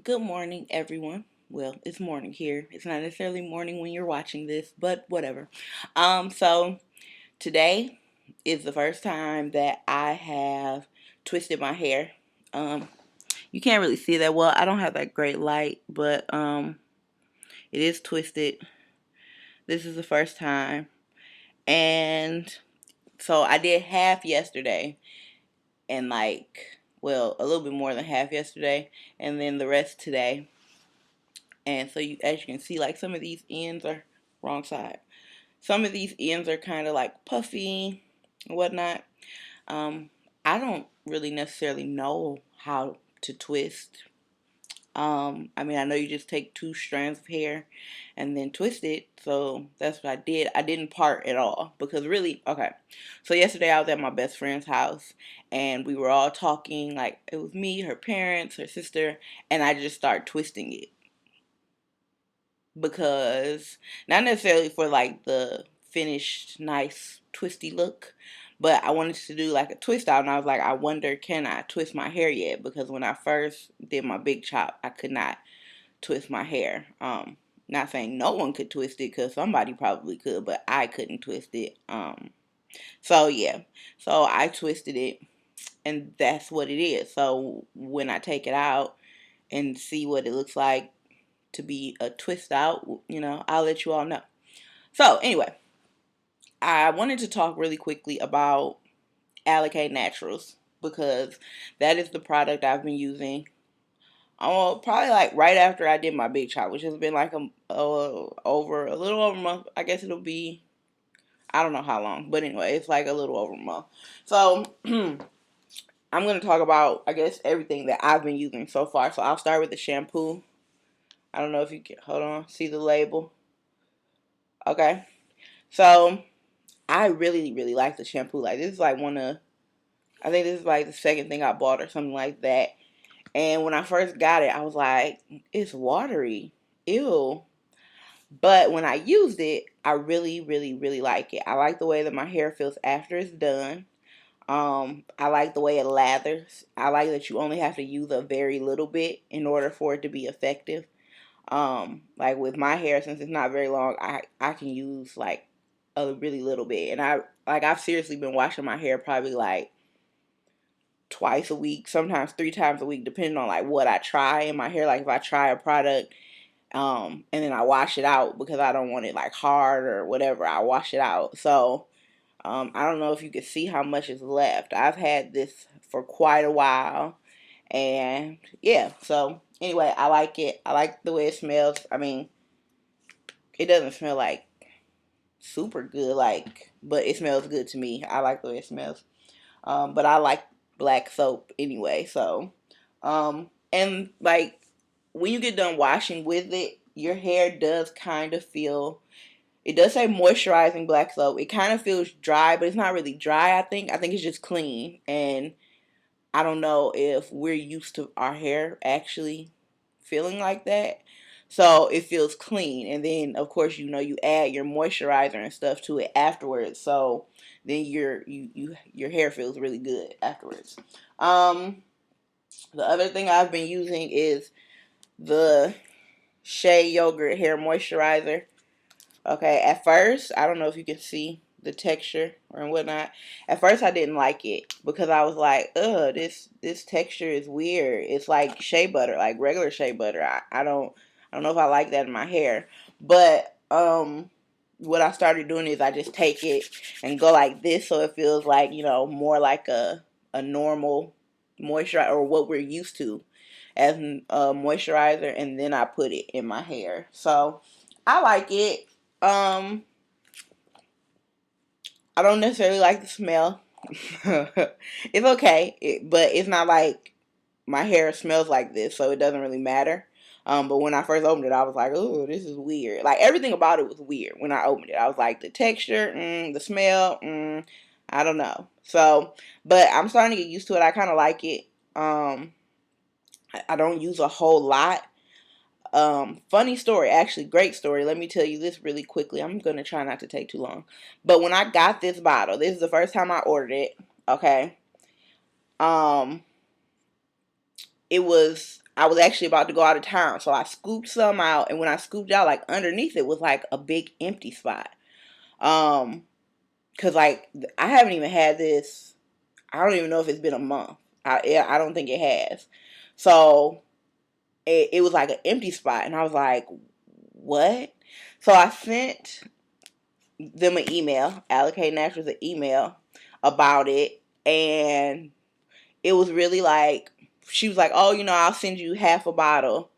Good morning, everyone. Well, it's morning here. It's not necessarily morning when you're watching this, but whatever. So today is the first time that I have twisted my hair. Um, you can't really see that well. I don't have that great light, but it is twisted. This is the first time, and so I did half yesterday, and a little bit more than half yesterday, and then the rest today. And so as you can see, like some of these ends are wrong side. Some of these ends are kind of like puffy and whatnot. Um, I don't really necessarily know how to twist. I mean, I know you just take two strands of hair and then twist it. So that's what I did. I didn't part at all because really, okay. So yesterday I was at my best friend's house and we were all talking. Like it was me, her parents, her sister, and I just started twisting it because not necessarily for like the finished nice twisty look, but I wanted to do like a twist out, and I was like, I wonder, can I twist my hair yet? Because when I first did my big chop, I could not twist my hair. Not saying no one could twist it, because somebody probably could, but I couldn't twist it. So yeah, so I twisted it, and that's what it is. So when I take it out and see what it looks like to be a twist out, I'll let you all know. So anyway, I wanted to talk really quickly about Alikay Naturals because that is the product I've been using. Probably like right after I did my big chop, which has been like over a little over a month. I guess it'll be, I don't know how long, but anyway, it's like a little over a month. So I'm gonna talk about, I guess, everything that I've been using so far. So I'll start with the shampoo. I don't know if you can hold on, see the label. Okay, so I really, really like the shampoo. Like this is like I think this is like the second thing I bought or something like that. And when I first got it, I was like, it's watery. Ew. But when I used it, I really, really, really like it. I like the way that my hair feels after it's done. I like the way it lathers. I like that you only have to use a very little bit in order for it to be effective. Like with my hair, since it's not very long, I can use like a really little bit. And I've seriously been washing my hair probably like twice a week, sometimes three times a week, depending on like what I try in my hair. Like if I try a product, and then I wash it out because I don't want it like hard or whatever, I wash it out. So I don't know if you can see how much is left. I've had this for quite a while, and yeah. So anyway, I like it. I like the way it smells. I mean, it doesn't smell like super good, but it smells good to me. I like the way it smells. But I like black soap anyway. So, and like when you get done washing with it, your hair does kind of feel. It does say moisturizing black soap. It kind of feels dry, but it's not really dry. I think it's just clean, and I don't know if we're used to our hair actually feeling like that. So it feels clean. And then of course, you add your moisturizer and stuff to it afterwards. So then your hair feels really good afterwards. Um the other thing I've been using is the Shea Yogurt hair moisturizer. Okay, at first, I don't know if you can see the texture or whatnot. At first, I didn't like it because I was like, "Ugh, this texture is weird. It's like shea butter, like regular shea butter. I don't know if I like that in my hair." But what I started doing is I just take it and go like this, so it feels like more like a normal moisturizer or what we're used to as a moisturizer, and then I put it in my hair. So I like it. Um, I don't necessarily like the smell. It's okay, but it's not like my hair smells like this, so it doesn't really matter. But when I first opened it, I was like, "Oh, this is weird." Like everything about it was weird when I opened it. I was like, the texture, the smell, I don't know. So, but I'm starting to get used to it. I kind of like it. I don't use a whole lot. Funny story, actually, great story. Let me tell you this really quickly. I'm gonna try not to take too long. But when I got this bottle, this is the first time I ordered it. Okay. Um, it was I was actually about to go out of town, so I scooped some out, and when I scooped out, like underneath it was like a big empty spot. Um, cause like I haven't even had this. I don't even know if it's been a month. I don't think it has. So it was like an empty spot, and I was like, what? So I sent them an email, Alikay Naturals an email about it, and it was really like, she was like, oh, I'll send you half a bottle.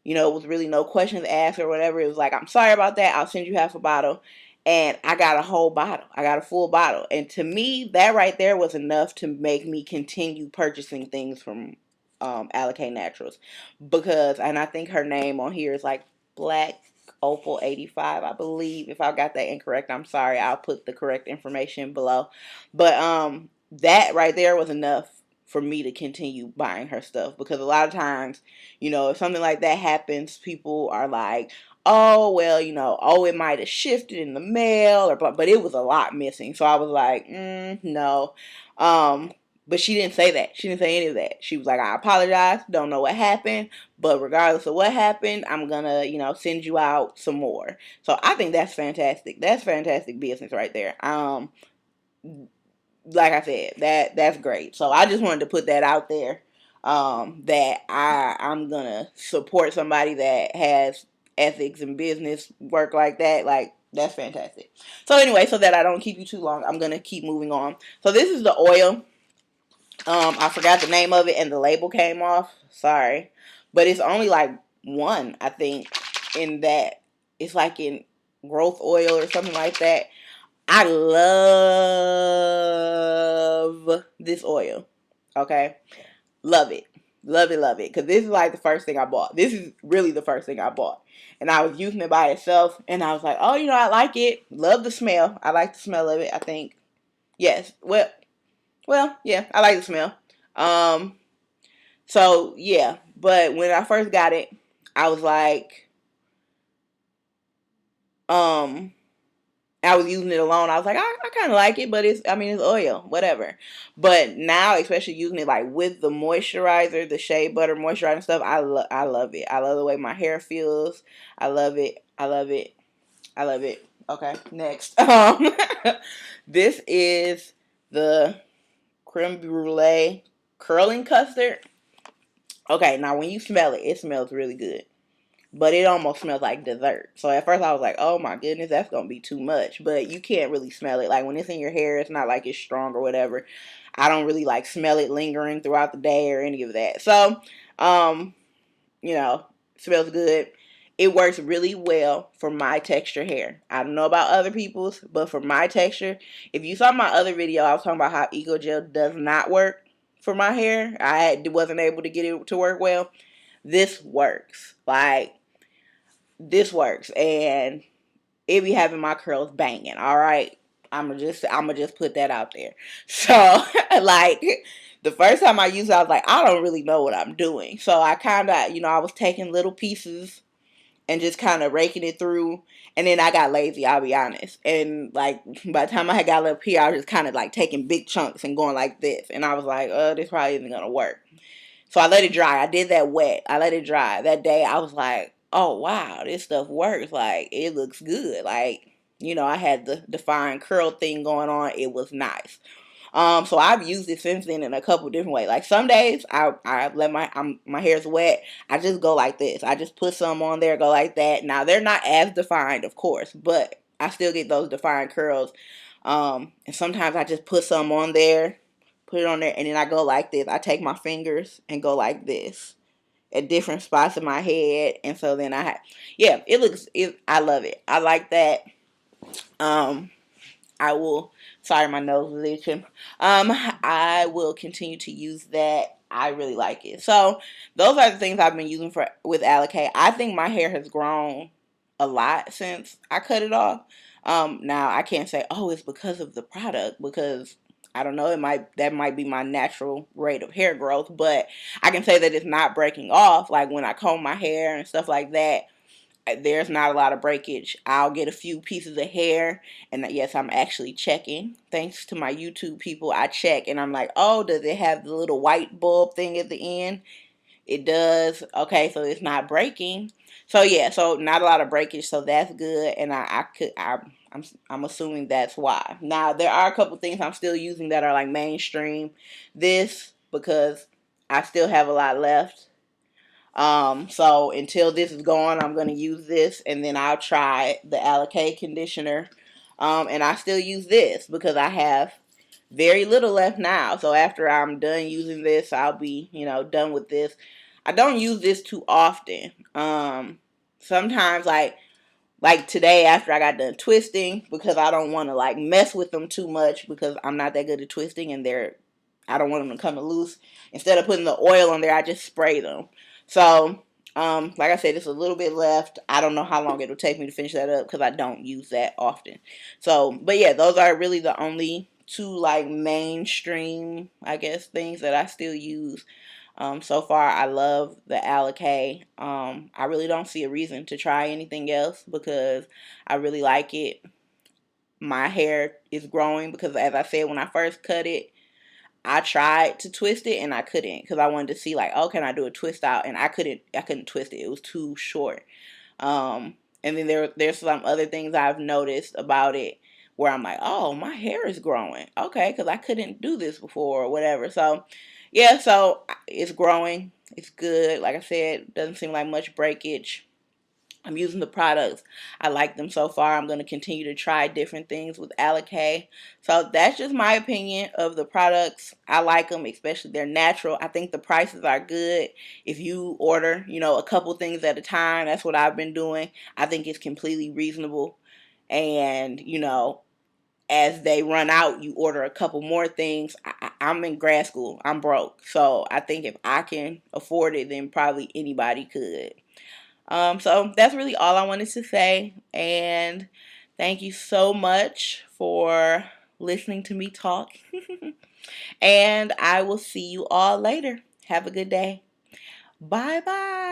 It was really no questions asked or whatever. It was like, I'm sorry about that. I'll send you half a bottle. And I got a whole bottle. I got a full bottle. And to me, that right there was enough to make me continue purchasing things from Alikay Naturals. Because, and I think her name on here is like Black Opal 85, I believe. If I got that incorrect, I'm sorry. I'll put the correct information below. But that right there was enough for me to continue buying her stuff. Because a lot of times, if something like that happens, people are like, oh, well, oh, it might have shifted in the mail, but it was a lot missing. So I was like, no. But she didn't say that. She didn't say any of that. She was like, I apologize. Don't know what happened. But regardless of what happened, I'm going to, send you out some more. So I think that's fantastic. That's fantastic business right there. Like I said, that's great. So I just wanted to put that out there. That I'm gonna support somebody that has ethics and business work like that. Like, that's fantastic. So anyway, so that I don't keep you too long, I'm gonna keep moving on. So this is the oil. I forgot the name of it and the label came off. Sorry. But it's only like one, I think, in that. It's like in growth oil or something like that. I love this oil. Okay? Love it. Love it, love it. Because this is like the first thing I bought. This is really the first thing I bought. And I was using it by itself. And I was like, oh, I like it. Love the smell. I like the smell of it, I think. Yes. Well, yeah, I like the smell. So, yeah. But when I first got it, I was like, I was using it alone. I was like, I kind of like it, but it's oil, whatever. But now, especially using it like with the moisturizer, the shea butter moisturizer and stuff, I love it. I love the way my hair feels. I love it. I love it. I love it. Okay, next. This is the creme brulee curling custard. Okay, now when you smell it, it smells really good. But it almost smells like dessert. So at first I was like, oh my goodness, that's going to be too much. But you can't really smell it. Like when it's in your hair, it's not like it's strong or whatever. I don't really like smell it lingering throughout the day or any of that. So, smells good. It works really well for my texture hair. I don't know about other people's, but for my texture, if you saw my other video, I was talking about how Eco Gel does not work for my hair. I wasn't able to get it to work well. This works. Like, this works, and it be having my curls banging. All right, I'ma just put that out there. So like the first time I used it, I was like, I don't really know what I'm doing. So I kind of, I was taking little pieces and just kind of raking it through. And then I got lazy, I'll be honest. And like by the time I had got up here, I was just kind of like taking big chunks and going like this. And I was like, this probably isn't gonna work. So I let it dry. I did that wet. I let it dry. That day I was like, oh wow, this stuff works. Like, it looks good. Like, I had the defined curl thing going on. It was nice. So I've used it since then in a couple different ways. Like some days I let my hair's wet. I just go like this. I just put some on there, go like that. Now they're not as defined, of course, but I still get those defined curls. And sometimes I just put some on there, put it on there, and then I go like this. I take my fingers and go like this at different spots in my head, and so then I love it. I like that. I will. Sorry, my nose is itching. I will continue to use that. I really like it. So those are the things I've been using with Alikay. I think my hair has grown a lot since I cut it off. Now I can't say, oh, it's because of the product, because I don't know, that might be my natural rate of hair growth, but I can say that it's not breaking off. Like when I comb my hair and stuff like that, there's not a lot of breakage. I'll get a few pieces of hair, and yes, I'm actually checking. Thanks to my YouTube people, I check, and I'm like, oh, does it have the little white bulb thing at the end? It does. Okay, so it's not breaking. So yeah, so not a lot of breakage, so that's good. And I'm assuming that's why. Now there are a couple things I'm still using that are like mainstream. This because I still have a lot left. So until this is gone, I'm gonna use this, and then I'll try the Alikay conditioner. And I still use this because I have very little left now. So after I'm done using this, I'll be, done with this. I don't use this too often. Sometimes like today after I got done twisting, because I don't want to like mess with them too much because I'm not that good at twisting, and I don't want them to come loose. Instead of putting the oil on there, I just spray them. So like I said, there's a little bit left. I don't know how long it'll take me to finish that up because I don't use that often. So, but yeah, those are really the only two like mainstream, I guess, things that I still use. So far, I love the Alikay. I really don't see a reason to try anything else because I really like it. My hair is growing because, as I said, when I first cut it, I tried to twist it and I couldn't because I wanted to see like, oh, can I do a twist out? And I couldn't twist it. It was too short. And then there's some other things I've noticed about it where I'm like, oh, my hair is growing. Okay, because I couldn't do this before or whatever. So, yeah, so it's growing. It's good. Like I said, doesn't seem like much breakage. I'm using the products. I like them so far. I'm going to continue to try different things with Alikay. So that's just my opinion of the products. I like them, especially they're natural. I think the prices are good. If you order, a couple things at a time, that's what I've been doing. I think it's completely reasonable. And, as they run out, you order a couple more things. I'm in grad school. I'm broke. So I think if I can afford it, then probably anybody could. So that's really all I wanted to say. And thank you so much for listening to me talk. And I will see you all later. Have a good day. Bye bye.